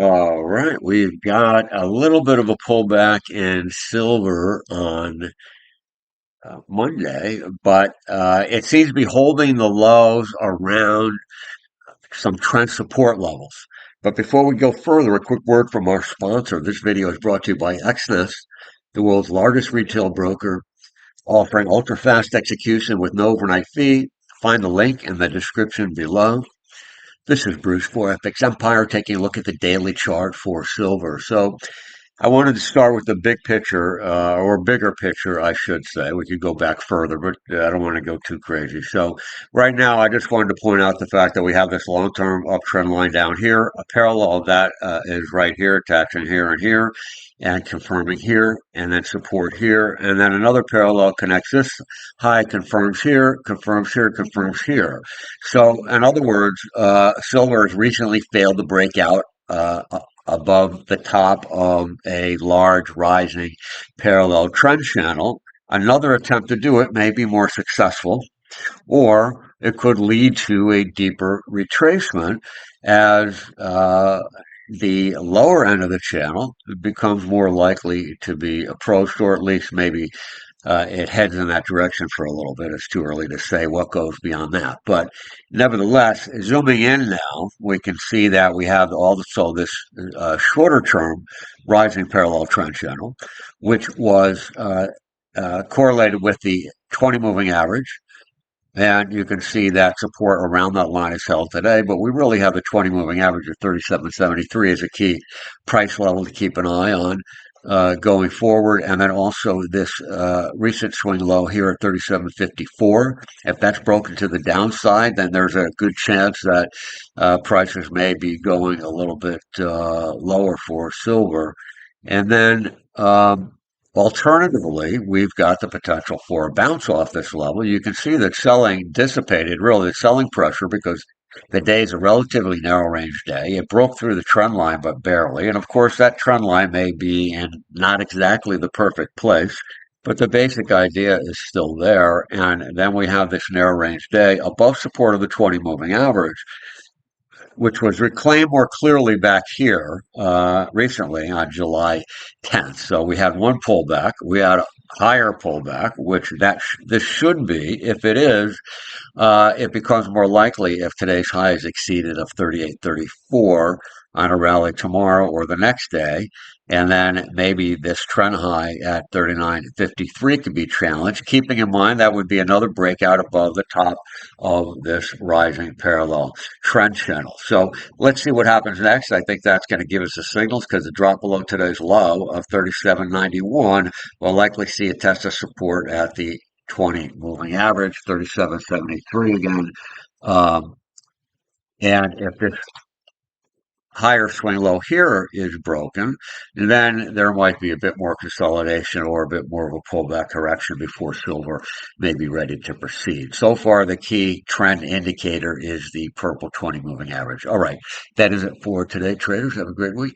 All right, we've got a little bit of a pullback in silver on Monday, but it seems to be holding the lows around some trend support levels. But before we go further, a quick word from our sponsor. This video is brought to you by XNES, the world's largest retail broker, offering ultra-fast execution with no overnight fee. Find the link in the description below. This is Bruce for FXEmpire, taking a look at the daily chart for silver. So I wanted to start with the big picture, or bigger picture, I should say. We could go back further, but I don't want to go too crazy. So right now, I just wanted to point out the fact that we have this long-term uptrend line down here. A parallel of that is right here, attaching here and here, and confirming here, and then support here. And then another parallel connects this high, confirms here, confirms here, confirms here. So in other words, silver has recently failed to break out above the top of a large rising parallel trend channel. Another attempt to do it may be more successful, or it could lead to a deeper retracement as the lower end of the channel becomes more likely to be approached, or at least maybe it heads in that direction for a little bit. It's too early to say what goes beyond that. But nevertheless, zooming in now, we can see that we have also this shorter term rising parallel trend channel, which was correlated with the 20 moving average. And you can see that support around that line is held today, but we really have the 20 moving average of 37.73 as a key price level to keep an eye on going forward. And then also this recent swing low here at 37.54. If that's broken to the downside, then there's a good chance that prices may be going a little bit lower for silver. And then alternatively, we've got the potential for a bounce off this level. You can see that selling dissipated, really, the selling pressure, because the day is a relatively narrow range day. It broke through the trend line, but barely. And of course, that trend line may be in not exactly the perfect place, but the basic idea is still there. And then we have this narrow range day above support of the 20 moving average, which was reclaimed more clearly back here recently on July 10th. So we had one pullback. We had a higher pullback, which this should be. If it is, it becomes more likely if today's high is exceeded of 38.34 on a rally tomorrow or the next day. And then maybe this trend high at 39.53 could be challenged. Keeping in mind that would be another breakout above the top of this rising parallel trend channel. So let's see what happens next. I think that's going to give us the signals because the drop below today's low of 37.91 will likely see a test of support at the 20 moving average, 37.73 again. And if this higher swing low here is broken, then there might be a bit more consolidation or a bit more of a pullback correction before silver may be ready to proceed. So far, the key trend indicator is the purple 20 moving average. All right, that is it for today, traders. Have a great week.